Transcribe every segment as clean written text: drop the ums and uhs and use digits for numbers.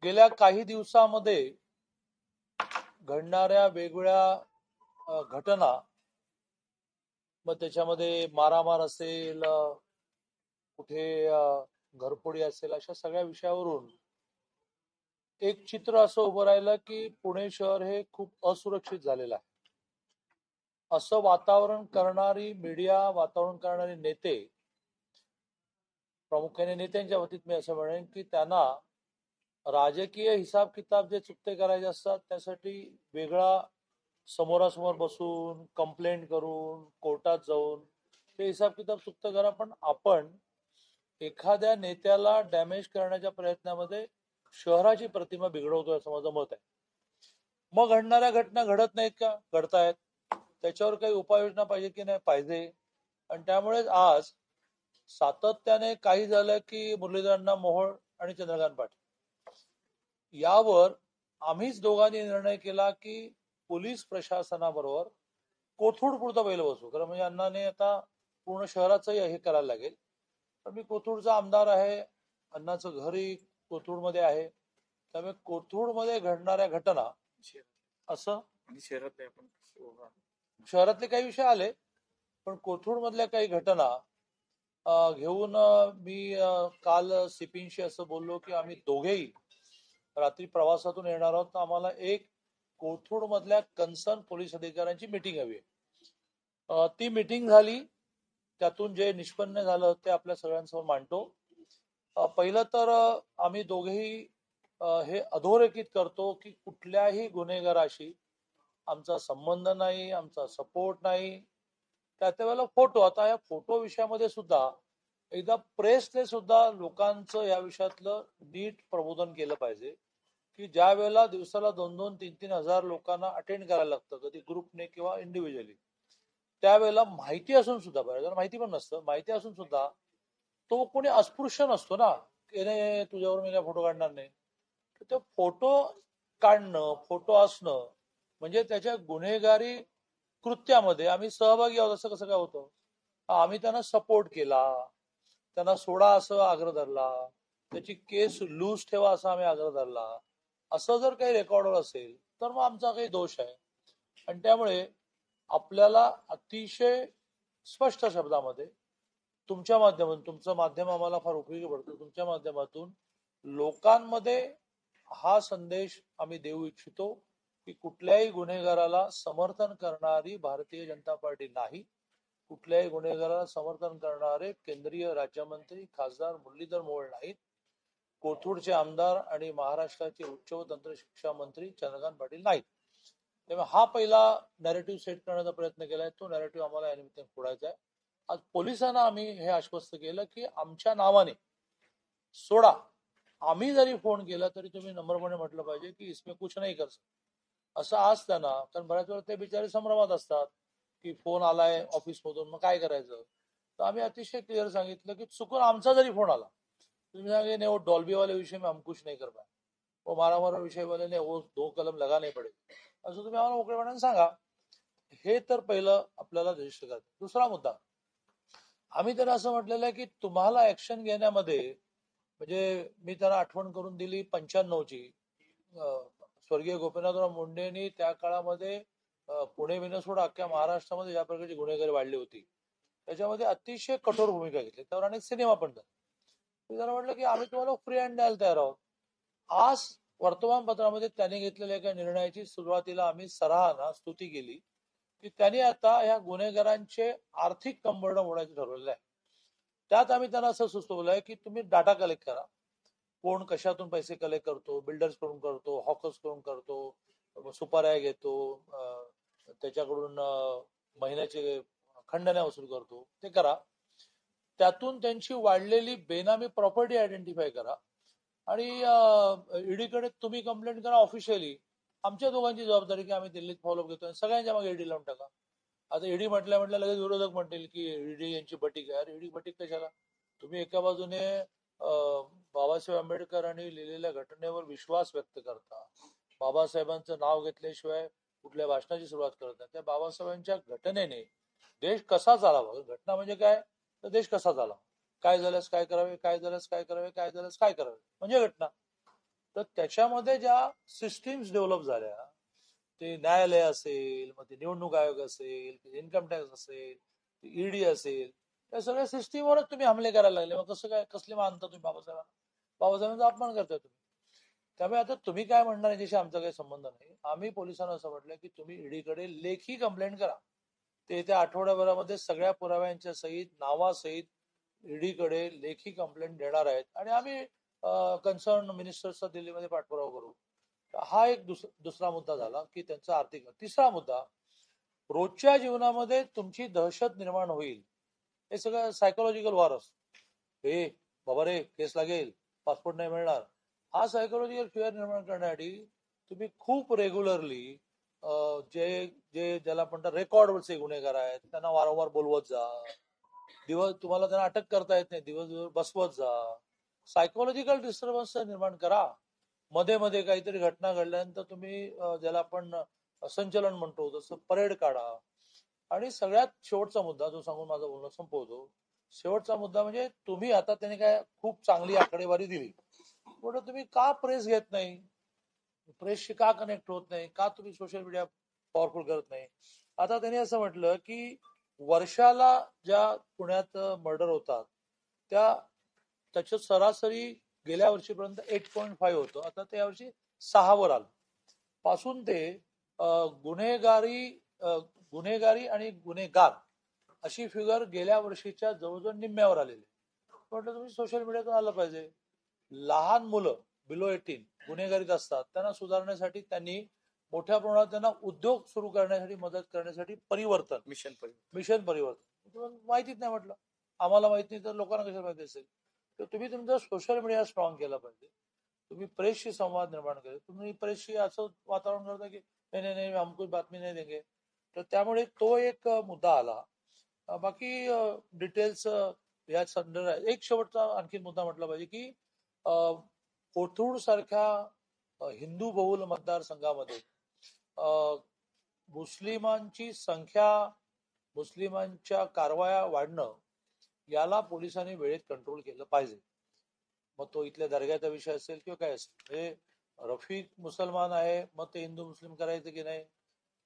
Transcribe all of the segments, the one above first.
गेल्या काही दिवसामध्ये घडणाऱ्या वेगवेगळ्या घटना, मग त्याच्यामध्ये मारामार असेल, कुठे घरफोडी असेल, अशा सगळ्या विषयावरून एक चित्र असं उभं राहिलं की पुणे शहर हे खूप असुरक्षित झालेलं आहे. असं वातावरण करणारी मीडिया, वातावरण करणारे नेते, प्रामुख्याने नेत्यांच्या बाबतीत मी असं म्हणेन की त्यांना राजकीय हिसाब किताब जे चुकते करायचे असतात त्यासाठी वेगळा समोरासमोर बसून कंप्लेंट करून कोर्टात जाऊन ते हिसाब किताब चुकतं करा, पण आपण एखाद्या नेत्याला डॅमेज करण्याच्या प्रयत्नामध्ये शहराची प्रतिमा बिघडवतोय असं माझं मत आहे. मग घडणाऱ्या घटना घडत नाहीत का? घडतायत. त्याच्यावर काही उपाययोजना पाहिजे की नाही? पाहिजे. आणि त्यामुळेच आज सातत्याने काही झालं की मुरलीधर अण्णा मोहोळ आणि चंद्रकांत पाटील यावर आम्हीच दोघांनी निर्णय केला की पोलीस प्रशासनाबरोबर कोथरूड पुरतं पहिलं बसू. खरं म्हणजे अण्णाने आता पूर्ण शहराचंही हे करायला लागेल, पण मी कोथरूडचा आमदार आहे, अण्णाचं घरही कोथरूडमध्ये आहे, त्यामुळे कोथरूडमध्ये घडणाऱ्या घटना असं शहरातले काही विषय आले, पण कोथरूड मधल्या काही घटना घेऊन मी काल सीपींशी असं बोललो की आम्ही दोघेही रात्री प्रवासातून येणार आहोत, तर आम्हाला एक कोथरूड मधल्या कन्सर्न पोलीस अधिकाऱ्यांची मिटिंग हवी आहे. ती मिटिंग झाली, त्यातून जे निष्पन्न झालं ते आपल्या सगळ्यांसमोर मांडतो. पहिलं तर आम्ही दोघेही हे अधोरेखित करतो की कुठल्याही गुन्हेगाराशी आमचा संबंध नाही, आमचा सपोर्ट नाही. त्या वेळेला फोटो, आता या फोटो विषयामध्ये सुद्धा एकदा प्रेसने सुद्धा लोकांचं या विषयातलं नीट प्रबोधन केलं पाहिजे की ज्या वेळेला दिवसाला 2-2, 3-3 हजार लोकांना अटेंड करायला लागतं, कधी ग्रुपने किंवा इंडिव्हिज्युअली, त्यावेळेला माहिती असून सुद्धा, बरं माहिती पण नसतं, माहिती असून सुद्धा तो कोणी अस्पृश्य नसतो ना, की नाही तुझ्यावर मी काय फोटो काढणार नाही. तर ते फोटो काढणं, फोटो असणं म्हणजे त्याच्या गुन्हेगारी कृत्यामध्ये आम्ही सहभागी आहोत असं कसं काय होतं? आम्ही त्यांना सपोर्ट केला, त्यांना सोडा असं आग्रह धरला, त्याची केस लूज ठेवा असा आम्ही आग्रह धरला, असं जर काही रेकॉर्डवर असेल तर मग आमचा काही दोष आहे. आणि त्यामुळे आपल्याला अतिशय स्पष्ट शब्दामध्ये तुमच्या माध्यमातून, तुमचं माध्यम आम्हाला फार उपयोगी पडतं, तुमच्या माध्यमातून लोकांमध्ये हा संदेश आम्ही देऊ इच्छितो की कुठल्याही गुन्हेगाराला समर्थन करणारी भारतीय जनता पार्टी नाही, कुठल्याही गुन्हेगाराला समर्थन करणारे केंद्रीय राज्यमंत्री खासदार मुरलीधर मोहोळ नाहीत, कोथरूडचे आमदार आणि महाराष्ट्राचे उच्च व तंत्र शिक्षा मंत्री चंद्रकांत पाटील नाहीत. तेव्हा हा पहिला नॅरेटिव्ह सेट करण्याचा प्रयत्न केलाय, तो नॅरेटिव्ह आम्हाला या निमित्ताने फोडायचा आहे. आज पोलिसांना आम्ही हे आश्वस्त केलं की आमच्या नावाने सोडा, आम्ही जरी फोन केला तरी तुम्ही नम्रपणे म्हटलं पाहिजे की इसमें कुछ नाही कर सकते असं आज त्यांना, कारण बऱ्याच वेळा ते बिचारे संभ्रमात असतात की फोन आलाय ऑफिसमधून मग काय करायचं. तर आम्ही अतिशय क्लिअर सांगितलं की चुकून आमचा जरी फोन आला, तुम्ही सांगे नहीं वो डॉल्बी वाले विषय में हम कुछ नहीं कर पाए, वो मारामारा विषय वाले ने वो 2 कलम लगा नहीं पडे, असं तुम्ही आम्हाला मोकळेपणाने सांगा. हे तर पहिलं आपल्याला रजिस्टर करायचं. दुसरा मुद्दा, आम्ही त्यांना असं म्हटलेलं आहे की तुम्हाला ऍक्शन घेण्यामध्ये, म्हणजे मी त्यांना आठवण करून दिली 95ची. स्वर्गीय गोपीनाथराव मुंडेंनी त्या काळामध्ये पुणे विनसोड अख्ख्या महाराष्ट्रामध्ये ज्या प्रकारची गुन्हेगारी वाढली होती त्याच्यामध्ये अतिशय कठोर भूमिका घेतली, त्यावर अनेक सिनेमा पण झाले. मी त्यांना म्हटलं की आम्ही तुम्हाला फ्री हँड द्यायला तयार आहोत. आज वर्तमानपत्रामध्ये त्यांनी घेतलेल्या एका निर्णयाची सुरुवातीला आम्ही सराहना स्तुती केली की त्यांनी आता ह्या गुन्हेगारांचे आर्थिक कंबरडं मोडायचं ठरवलेलं आहे. त्यात आम्ही त्यांना असं सुचवलंय की तुम्ही डाटा कलेक्ट करा, कोण कशातून पैसे कलेक्ट करतो, बिल्डर्स कडून करतो, हॉकर्स कडून करतो, सुपाऱ्या घेतो, त्याच्याकडून महिन्याचे खंडण्या वसूल करतो, ते करा. त्यातून त्यांची वाढलेली बेनामी प्रॉपर्टी आयडेंटिफाय करा आणि ईडीकडे तुम्ही कंप्लेंट करा ऑफिशियली. आमच्या दोघांची जबाबदारी की आम्ही दिल्लीत फॉलोअप घेतोय, सगळ्यांच्या मागे ईडी लावून टाका. आता ईडी म्हटल्या लगेच विरोधक म्हणतील की ईडी यांची बटीक आहे. अरे ईडी बटीक कशाला? तुम्ही एका बाजूने बाबासाहेब आंबेडकरांनी लिहिलेल्या घटनेवर विश्वास व्यक्त करता, बाबासाहेबांचं नाव घेतल्याशिवाय कुठल्या भाषणाची सुरुवात करता. त्या बाबासाहेबांच्या घटनेने देश कसा चालावा, घटना म्हणजे काय तर देश कसा चालावा, काय झाल्यास काय करावे, काय झाल्यास काय करावे, काय झाल्यास काय करावे, म्हणजे घटना. तर त्याच्यामध्ये ज्या सिस्टीम्स डेव्हलप झाल्या, ते न्यायालय असेल, मग ते निवडणूक आयोग असेल, इन्कम टॅक्स असेल, ईडी असेल, या सगळ्या सिस्टीमवरच तुम्ही हमले करायला लागले. मग कसं काय, कसले मानता तुम्ही बाबासाहेबांना? बाबासाहेबांचा अपमान करताय तुम्ही. त्यामुळे आता तुम्ही काय म्हणणार याच्याशी आमचा काही संबंध नाही. आम्ही पोलिसांना असं म्हटलं की तुम्ही ईडीकडे लेखी कंप्लेंट करा. ते येत्या आठवड्याभरामध्ये सगळ्या पुराव्यांच्या सहित, नावासहित ईडीकडे लेखी कंप्लेंट देणार आहेत आणि आम्ही कन्सर्न मिनिस्टर्सचा दिल्लीमध्ये पाठपुरावा करू. हा एक दुसरा मुद्दा झाला की त्यांचा आर्थिक. तिसरा मुद्दा, रोजच्या जीवनामध्ये तुमची दहशत निर्माण होईल, हे सगळं सायकोलॉजिकल वॉर असतं. हे बाबा रे, केस लागेल, पासपोर्ट नाही मिळणार, हा सायकोलॉजिकल फिअर निर्माण करण्यासाठी तुम्ही खूप रेग्युलरली जे जे ज्याला म्हणतात रेकॉर्डवरचे गुन्हेगार आहेत त्यांना वारंवार बोलवत जा. दिवस तुम्हाला त्यांना अटक करता येत नाही, दिवस बसवत जा. सायकोलॉजिकल डिस्टर्बन्स निर्माण करा. मध्ये मध्ये काहीतरी घटना घडल्यानंतर तुम्ही ज्याला आपण संचलन म्हणतो तसं परेड काढा. आणि सगळ्यात शेवटचा मुद्दा जो सांगून माझं बोलणं संपवतो, शेवटचा मुद्दा म्हणजे तुम्ही आता त्याने काय खूप चांगली आकडेवारी दिली, पण तुम्ही का प्रेस घेत नाही, प्रेसशी का कनेक्ट होत नाही, का तुम्ही सोशल मीडिया पॉवरफुल करत नाही? आता त्यांनी असं म्हटलं की वर्षाला ज्या पुण्यात मर्डर होतात त्या त्याच्या सरासरी गेल्या वर्षीपर्यंत 8.5 होतं, आता त्या वर्षी 6वर आलं. पासून ते गुन्हेगारी गुन्हेगारी आणि गुन्हेगार अशी फिगर गेल्या वर्षीच्या जवळजवळ निम्म्यावर आलेली. म्हटलं तुम्ही सोशल मीडियातून आलं पाहिजे. लहान मुलं बिलो 18 गुन्हेगारीत असतात, त्यांना सुधारण्यासाठी त्यांनी मोठ्या प्रमाणात त्यांना उद्योग सुरू करण्यासाठी मदत करण्यासाठी परिवर्तन मिशन परिवर्तन माहितीच नाही. म्हटलं आम्हाला माहिती नाही तर लोकांना कशाला माहिती असेल? तर तुम्ही तुमचं सोशल मीडिया स्ट्रॉंग केला पाहिजे. तुम्ही प्रेसशी संवाद निर्माण केले. तुम्ही प्रेसशी असं वातावरण करता की नाही नाही नाही हम कोई बातमी नाही देंगे. तर त्यामुळे तो एक मुद्दा आला. बाकी डिटेल्स या संदर्भात एक शेवटचा आणखी मुद्दा म्हटला पाहिजे की कोथरूड सारख्या हिंदू बहुल मतदारसंघामध्ये मुस्लिमांची संख्या, मुस्लिमांच्या कारवाया वाढणं, याला पोलिसांनी वेळेत कंट्रोल केलं पाहिजे. मग तो इथल्या दर्ग्याचा विषय असेल किंवा काय असेल, म्हणजे रफिक मुसलमान आहे मग ते हिंदू मुस्लिम करायचं की नाही,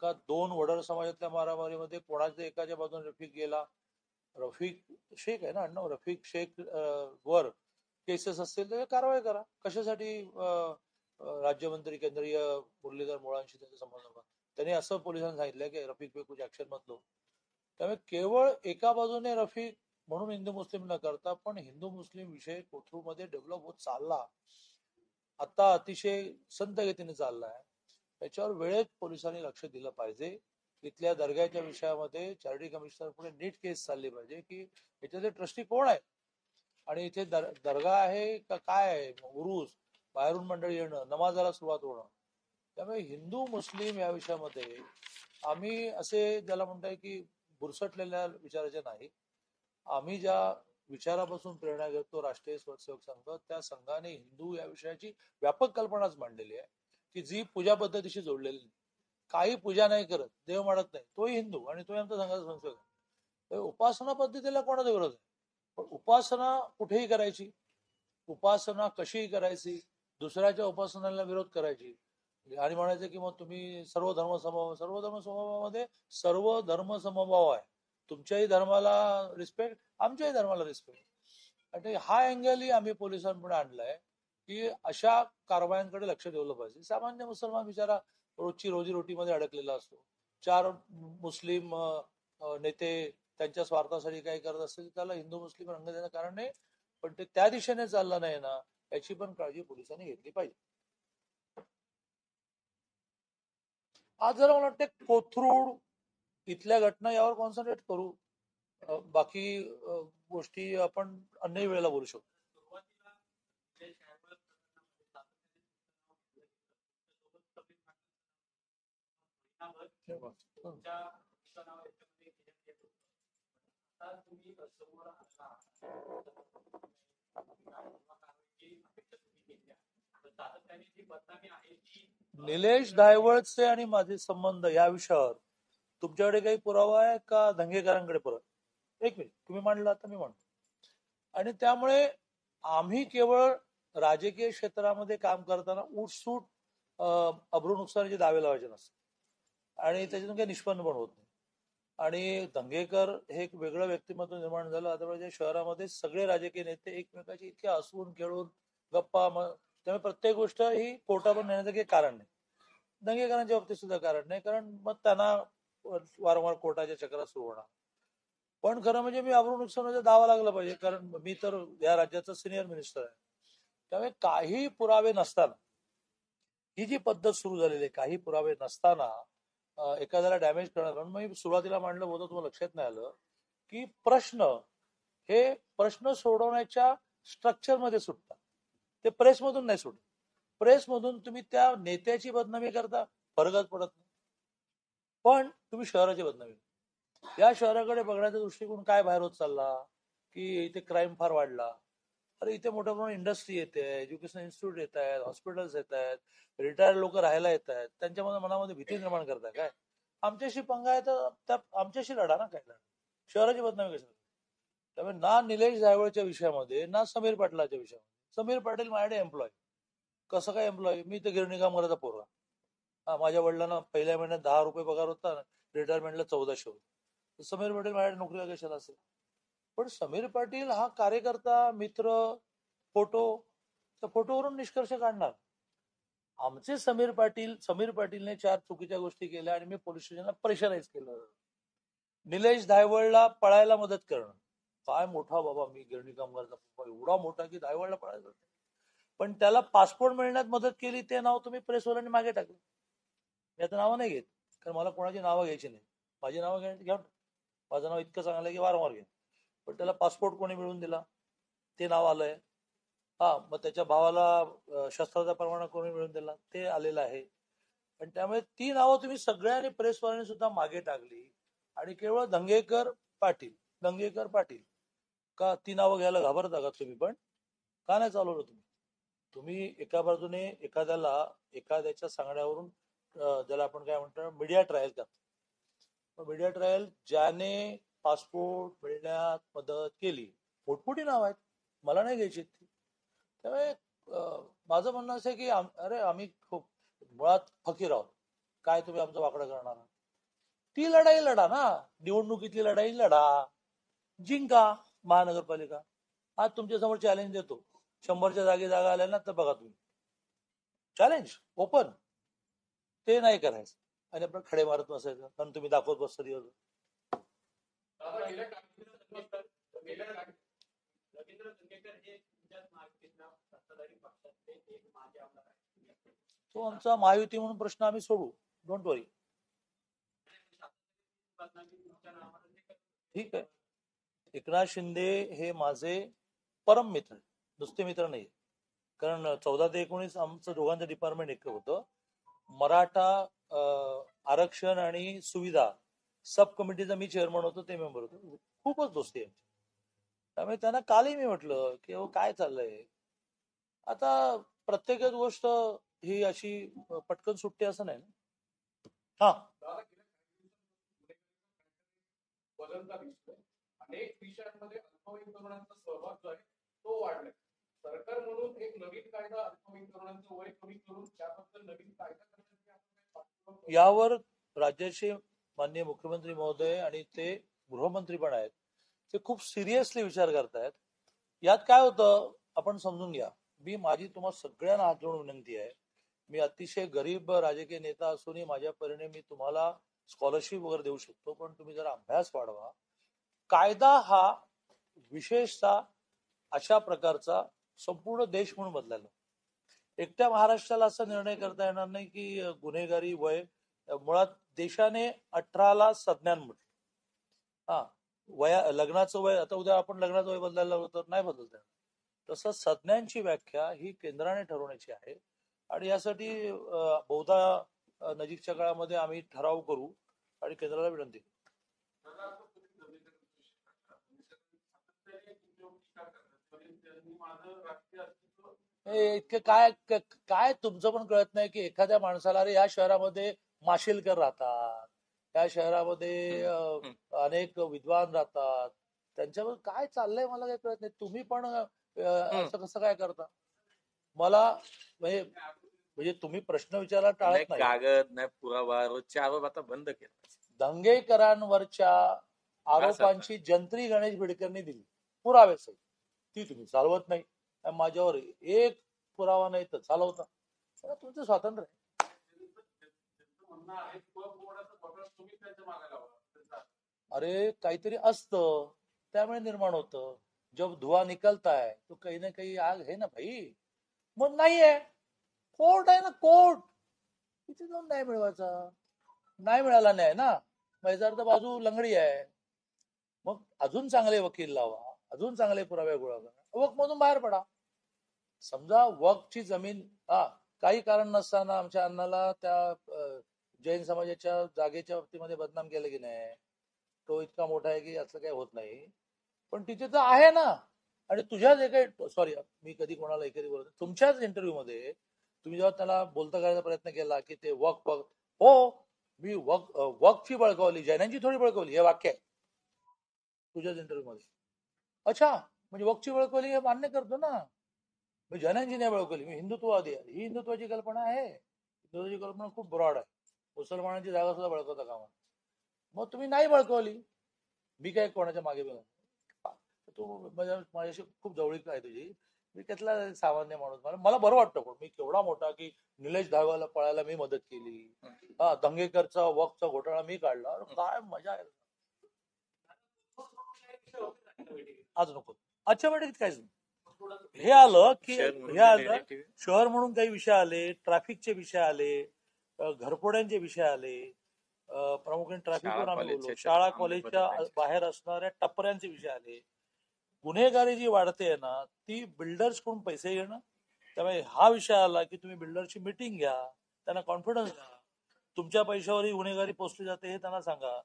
का 2 वडर समाजातल्या मारामारीमध्ये कोणाच्या एकाच्या बाजूने रफिक गेला, रफिक शेख आहे ना अण्णा, रफिक शेख वर केसेस असतील तर कारवाई करा. कशासाठी राज्यमंत्री केंद्रीय मुरलीधर मोळांशी त्याचा संबंध होता, त्यांनी असं पोलिसांनी सांगितलं की रफिक पे कुछ ऍक्शन मत लो. त्यामुळे केवळ एका बाजूने रफिक म्हणून हिंदू मुस्लिम न करता, पण हिंदू मुस्लिम विषय कोथरूडमध्ये डेव्हलप होत चालला, आता अतिशय संत गतीने चाललाय. त्याच्यावर वेळेत पोलिसांनी लक्ष दिलं पाहिजे. इथल्या दर्ग्याच्या विषयामध्ये चॅरिटी कमिशनर पुढे नीट केस चालली पाहिजे की याच्यातले ट्रस्टी कोण आहे आणि इथे दर्गा आहे का काय आहे, उरूस, बाहेरून मंडळी येणं, नमाजाला सुरुवात होणं. त्यामुळे हिंदू मुस्लिम या विषयामध्ये आम्ही असे ज्याला म्हणताय की बुरसटलेल्या विचाराचे नाही. आम्ही ज्या विचारापासून प्रेरणा घेतो राष्ट्रीय स्वयंसेवक संघ, त्या संघाने हिंदू या विषयाची व्यापक कल्पनाच मांडलेली आहे की जी पूजा पद्धतीशी जोडलेली नाही. काही पूजा नाही करत, देव मानत नाही, तोही हिंदू आणि तोही आमचा संघाचा स्वयंसेवक आहे. उपासना पद्धतीला कोणाचा विरोध आहे, पण उपासना कुठेही करायची, उपासना कशीही करायची, दुसऱ्याच्या उपासनाला विरोध करायची आणि म्हणायचं की मग तुम्ही सर्व धर्म समभाव. सर्व धर्म समभावामध्ये सर्व धर्म समभाव आहे. तुमच्याही धर्माला रिस्पेक्ट, आमच्याही धर्माला रिस्पेक्ट. आणि हा अँगलही आम्ही पोलिसांपुढे आणलाय की अशा कारवायांकडे लक्ष ठेवलं पाहिजे. सामान्य मुसलमान बिचारा रोजची रोजीरोटीमध्ये अडकलेला असतो. 4 मुस्लिम नेते त्यांच्या स्वार्थासाठी काही करत असतील, त्याला हिंदू मुस्लिम रंग देणं कारण नाही, पण ते त्या दिशेने चाललं नाही ना, याची पण काळजी पोलिसांनी घेतली पाहिजे. आज जरा मला वाटतं कोथरूड इथल्या घटना यावर कॉन्सन्ट्रेट करू. बाकी गोष्टी आपण अन्य वेळेला बोलू शकतो. निलेश धायवळचे आणि माझे संबंध या विषयावर तुमच्याकडे काही पुरावा आहे का? धंगेकरांकडे पुरावा? एक मिनिट, तुम्ही मांडला आता मी म्हणतो. आणि त्यामुळे आम्ही केवळ राजकीय क्षेत्रामध्ये काम करताना उठसूट अब्रू नुकसानीचे दावे लावायचे नसतात आणि त्याच्यातून काही निष्पन्न पण होत नाही. आणि दंगेकर हे एक वेगळं व्यक्तिमत्व निर्माण झालं. आता शहरामध्ये सगळे राजकीय नेते एकमेकांची इतके हसवून खेळून गप्पा, त्यामुळे प्रत्येक गोष्ट ही कोर्टावर नेण्याचं काही कारण नाही. दंगेकरांच्या बाबतीत सुद्धा कारण नाही, कारण मग त्यांना वारंवार कोर्टाच्या चक्रा सुरू होणार. पण खरं म्हणजे मी अब्रू नुकसानाचा दावा लागला पाहिजे, कारण मी तर या राज्याचा सिनियर मिनिस्टर आहे. त्यामुळे काही पुरावे नसताना ही जी पद्धत सुरू झालेली आहे, काही पुरावे नसताना एखाद्याला डॅमेज करणार. म्हणून मी सुरुवातीला मांडलं होतं, तुम्हाला लक्षात नाही आलं की प्रश्न सोडवण्याच्या स्ट्रक्चरमध्ये सुटतात, ते प्रेसमधून नाही सुटत. प्रेसमधून तुम्ही त्या नेत्याची बदनामी करता, फरकच पडत नाही. पण तुम्ही शहराची बदनामी, या शहराकडे बघण्याचा दृष्टिकोन काय बाहेर होत चालला की इथे क्राईम फार वाढला. अरे इथे मोठ्या प्रमाणात इंडस्ट्री येते, एज्युकेशन इन्स्टिट्यूट येत आहेत, हॉस्पिटल्स येत आहेत, रिटायर्ड लोक राहायला येत आहेत, त्यांच्या मनामध्ये भीती निर्माण करताय काय? आमच्याशी पंगा आहे तर त्या आमच्याशी लढा ना, काय लढा, शहराची बदनामी कशी? त्यामुळे ना निलेश जायवळच्या विषयामध्ये ना समीर पाटलाच्या विषयामध्ये. समीर पाटील माझ्याकडे एम्प्लॉय, कसं काय एम्प्लॉय? मी तर गिरणी कामगाराचा पोरगा. हा, माझ्या वडिलांना पहिल्या महिन्यात 10 रुपये पगार होता, रिटायरमेंटला 1400 होते. समीर पाटील माझ्याकडे नोकरीला कशाला असेल? पण समीर पाटील हा कार्यकर्ता, मित्र, फोटो, त्या फोटोवरून निष्कर्ष काढणार. आमचे समीर पाटीलने 4 चुकीच्या गोष्टी केल्या आणि मी पोलीस स्टेशनला प्रेशराईज केलं. निलेश धायवळला पळायला मदत करणं, काय मोठा बाबा, मी गिरणी कामगारचा एवढा मोठा की धायवळला पळायला, पण त्याला पासपोर्ट मिळण्यात मदत केली, ते नाव तुम्ही प्रेसवाल्यांनी मागे टाकलं. मी आता नावं नाही घेत, कारण मला कोणाची नावं घ्यायची नाही. माझी नावं घ्या, माझं नाव इतकं चांगलं आहे की वारंवार घ्या. पण त्याला पासपोर्ट कोणी मिळवून दिला, ते नाव आलंय. हा, मग त्याच्या भावाला शस्त्राचा परवाना कोणी मिळवून दिला, ते आलेलं आहे. आणि त्यामुळे ती नावं तुम्ही सगळ्यांनी, प्रेसवाल्यांनी सुद्धा मागे टाकली आणि केवळ दंगेकर पाटील का ती नावं घ्यायला घाबरता का तुम्ही? पण का नाही चालवलं तुम्ही? तुम्ही एका बाजूने एखाद्याच्या सांगण्यावरून ज्याला आपण काय म्हणतो मीडिया ट्रायल करतो. मीडिया ट्रायल ज्याने पासपोर्ट मिळण्यात मदत केली, पोटपोटी नाव आहेत, मला नाही घ्यायची ती. त्यामुळे माझं म्हणणं असं आहे की अरे आम्ही खूप मुळात फकीर आहोत, काय तुम्ही आमचं वाकडं करणार? ती लढाई लढा ना, निवडणुकीतली लढाई लढा, जिंका महानगरपालिका. आज तुमच्या समोर चॅलेंज देतो, 100च्या जागी जागा आल्या ना तर बघा तुम्ही, चॅलेंज ओपन, ते नाही करायचं आणि आपण खडे मारत बसायचं, कारण तुम्ही दाखवत बसता दिवस. तो आमचा महायुती म्हणून प्रश्न आम्ही सोडू, डोंट वरी. ठीक आहे, एकनाथ शिंदे हे माझे परम मित्र, नुसते मित्र नाही. कारण 14 ते 19 आमचं दोघांचं डिपार्टमेंट एक होतं. मराठा आरक्षण आणि सुविधा सब कमिटीचा मी चेअरमन होतो, ते मेंबर होतो. खूपच दोस्ती आहे. त्यामुळे त्यांना कालही मी म्हटलं की हो काय चाललंय, आता प्रत्येकच गोष्ट ही अशी पटकन सुटते असं नाही ना. हा, अनेक विषयांमध्ये अल्पवयीन तरुणांचा सहभाग जो आहे तो वाढलाय. सरकार म्हणून एक नवीन कायदा अल्पवयीन तरुणांचं वय कमी करून त्याबद्दल नवीन कायदा करण्यासाठी यावर राज्याचे माननीय मुख्यमंत्री महोदय आणि ते गृहमंत्री पण आहेत, ते खूप सिरियसली विचार करतायत. यात काय होतं आपण समजून घ्या. माझी तुम्हाला सगळ्यांना हात जोडून विनंती आहे, मी अतिशय गरीब राजकीय नेता असूनही माझ्या परीने मी तुम्हाला स्कॉलरशिप वगैरे देऊ शकतो, पण तुम्ही जरा अभ्यास वाढवा. कायदा हा विशेषतः अशा प्रकारचा संपूर्ण देश म्हणून बदलायला, एकट्या महाराष्ट्राला असा निर्णय करता येणार नाही की गुन्हेगारी वय, मुळात देशाने 18ला संज्ञान म्हटलं. हा, लग्नाचं वय, आता उद्या आपण लग्नाचं वय बदलायला लागलो तर नाही बदलता येणार. तसं संज्ञांची व्याख्या ही केंद्राने ठरवण्याची आहे आणि यासाठी बहुधा नजीकच्या काळामध्ये आम्ही ठराव करू आणि केंद्राला विनंती करू. इतके काय काय तुमचं पण कळत नाही की एखाद्या माणसाला, अरे या शहरामध्ये माशेलकर राहतात, या शहरामध्ये अनेक विद्वान राहतात, त्यांच्यावर काय चाललंय मला काही कळत नाही. तुम्ही पण असं कसं काय करता मला म्हणजे म्हणजे तुम्ही प्रश्न विचारायला टाळत नाही. कागद नाही पुरावा रोजचे आरोप आता बंद केला. दंगेकरांवरच्या आरोपांची जंत्री गणेश बिडकरनी दिली पुरावे सहित, ती तुम्ही चालवत नाही. माझ्यावर एक पुरावा नाही तर चालवता. तुमचं स्वातंत्र्य आहे. अरे काहीतरी असतं त्यामुळे निर्माण होतं. जब धुवा निकलता है तो काही ना काही आग है ना भाई. मग नाहीये, कोर्ट आहे ना कोर्ट, तिथे जाऊन न्याय मिळवायचा. नाही मिळाला न्याय ना, माझा अर्थ बाजू लंगडी आहे. मग अजून चांगले वकील लावा, अजून चांगले पुरावे गोळा करा, वक मधून बाहेर पडा. समजा वकची जमीन काही कारण नसताना आमच्या अण्णाला त्या जैन समाजाच्या जागेच्या बाबतीमध्ये बदनाम केलं की नाही. तो इतका मोठा आहे की असं काही होत नाही, पण तिथे तर आहे ना. आणि तुझ्याच एका सॉरी मी कधी कोणाला एकरी बोलतो, तुमच्याच इंटरव्ह्यू मध्ये तुम्ही जेव्हा त्याला बोलता करायचा प्रयत्न केला की ते वक हो मी वकची बळकावली, जैनांची थोडी बळकावली, हे वाक्य आहे तुझ्याच इंटरव्ह्यू मध्ये. अच्छा, म्हणजे वकची बळकावली हे मान्य करतो ना मी, जैनांची नाही बळकावली, मी हिंदुत्ववादी आहे. ही हिंदुत्वाची कल्पना आहे. हिंदुत्वाची कल्पना खूप ब्रॉड आहे. मुसलमानांची जागा सुद्धा बळकवता कामा. मग तुम्ही नाही बळकवली, मी काय कोणाच्या मागे बघा. तू माझ्याशी खूप जवळीक आहे तुझी, मी त्यातला सामान्य माणूस. मला बरं वाटतं, पण मी केवढा मोठा की निलेश धायवाला पळायला मी मदत केली, दंगेकरचा वकचा घोटाळा मी काढला. काय मजा आहे. आज नको आजच्या बैठकीत काहीच नाही. हे आलं की हे आलं शहर म्हणून काही विषय आले, ट्रॅफिकचे विषय आले, घरफोड्यांचे विषय आले, प्रामुख्याने ट्रॅफिकवर आम्ही बोललो, शाळा कॉलेजच्या बाहेर असणाऱ्या टपऱ्यांचे विषय आले. गुन्हेगारी जी वाढते ना ती बिल्डर्स कडून पैसे घेणं. त्यामुळे हा विषय आला की तुम्ही बिल्डरची मिटिंग घ्या, त्यांना कॉन्फिडन्स द्या. तुमच्या पैशावर ही गुन्हेगारी पोचली जाते हे त्यांना सांगा.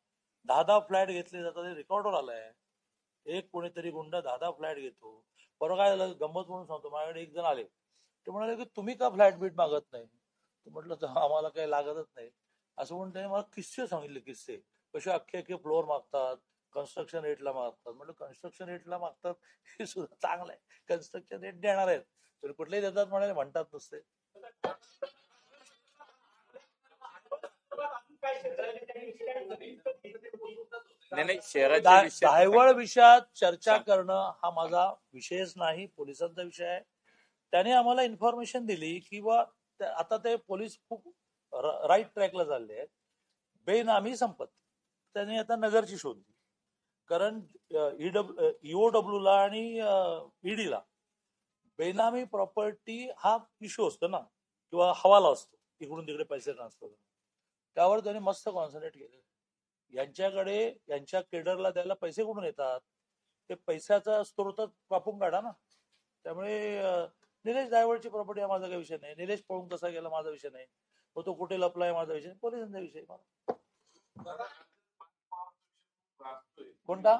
10-10 फ्लॅट घेतले जातात हे रेकॉर्डवर आलंय. एक कोणीतरी गुंड 10-10 फ्लॅट घेतो. बरं काय झालं गंमत म्हणून सांगतो, माझ्याकडे एक जण आले, ते म्हणाले की तुम्ही का फ्लॅट बीट मागत नाही. म्हटलं तर आम्हाला काही लागतच नाही असं म्हणून त्याने मला किस्से सांगितले. किस्से कसे अख्खे अख्खे फ्लोअर मागतात, कन्स्ट्रक्शन रेटला मागतात. म्हटलं कन्स्ट्रक्शन रेटला मागतात हे सुद्धा चांगलं आहे, कन्स्ट्रक्शन रेट देणार आहेत तर कुठलेही देतात म्हणाले म्हणतात नुसते. दायवळ विषयात चर्चा करणं हा माझा विषयच नाही, पोलिसांचा विषय आहे. त्याने आम्हाला इन्फॉर्मेशन दिली की बा आता ते पोलीस खूप राईट ट्रॅकला चालले आहेत. बेनामी संपत्ती त्याने आता नगरची शोधली, कारण ईओडब्ल्यू ला आणि ईडीला बेनामी प्रॉपर्टी हा इश्यू असतो ना, किंवा हवाला असतो, इकडून तिकडे पैसे ट्रान्सफर. त्यावर त्यांनी मस्त कॉन्सन्ट्रेट केलं. यांच्याकडे यांच्या केडरला द्यायला पैसे कुठून येतात, ते पैशाचा स्त्रोत कापून काढा ना. त्यामुळे निलेश दायवळची प्रॉपर्टी हा माझा काही विषय नाही, निलेश पळून कसा गेला माझा विषय नाही, तो कुठे लपलाय माझा विषय, पोलिसांचा विषय. कोणता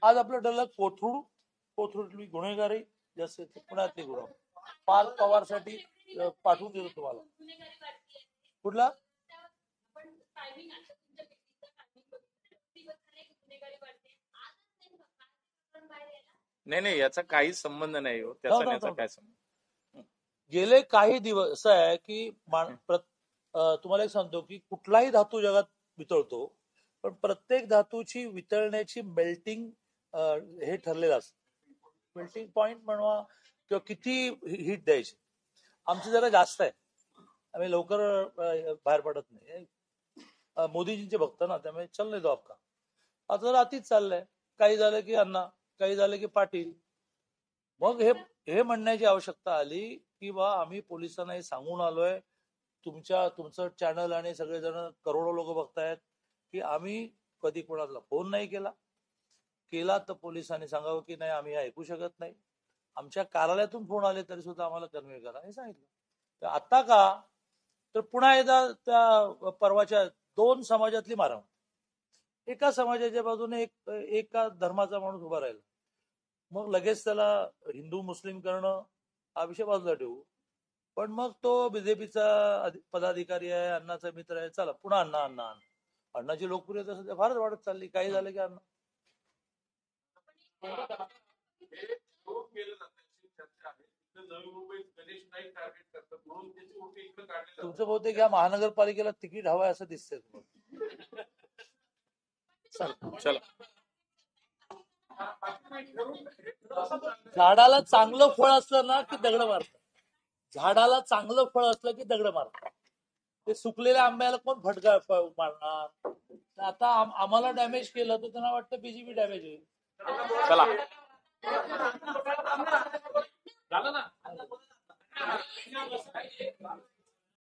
आज आपलं ठरलं कोथरूडली गुन्हेगारी जास्त पुण्यातली गुन्हा पार्थ पवारसाठी पाठवून देतो तुम्हाला. कुठला नाही याचा काही संबंध नाही हो. त्याचा काय संबंध. गेले काही दिवस आहे की तुम्हाला एक सांगतो की कुठलाही धातू जगात वितळतो, पण प्रत्येक धातूची वितळण्याची मेल्टिंग हे ठरलेलं असतं. मेल्टिंग पॉइंट म्हणवा किंवा किती हीट द्यायची, आमची जरा जास्त आहे, आम्ही लवकर बाहेर पडत नाही. मोदीजींचे भक्त ना, त्यामुळे चल नाही तो आपका. आता जर अतिच चाललंय, काही झालं की अण्णा, काही झालं की पाटील. मग हे म्हणण्याची आवश्यकता आली की बा आम्ही पोलिसांना हे सांगून आलोय, तुमचं चॅनल आणि सगळेजण करोडो लोक बघतायत की आम्ही कधी कोणाला फोन नाही केला तर पोलिसांनी सांगावं की नाही आम्ही ऐकू शकत नाही. आमच्या कार्यालयातून फोन आले तरी सुद्धा आम्हाला कन्वे करा हे सांगितलं. तर आता का तर पुन्हा एकदा त्या परवाच्या 2 समाजातली मारामारी, एका समाजाच्या बाजूने एका धर्माचा माणूस उभा राहिला, मग लगेच त्याला हिंदू मुस्लिम करणं हा विषय बाजूला ठेवू. पण मग तो बीजेपीचा पदाधिकारी आहे, अण्णाचा मित्र आहे, चला पुन्हा अण्णाची लोकप्रियता सध्या फारच वाढत चालली. काही झालं की अण्णा तुमचं बहुतेक या महानगरपालिकेला तिकीट हवंय असं दिसतंय तुम्हाला. चला. झाडाला चांगलं फळ असलं ना की दगड मारतात. झाडाला चांगलं फळ असलं की दगड मारतात. ते सुकलेल्या आंब्याला कोण फटका मारणार. आता आम्हाला डॅमेज केलं तर त्यांना वाटतं बीजेपी डॅमेज होईल. चला. झालं ना.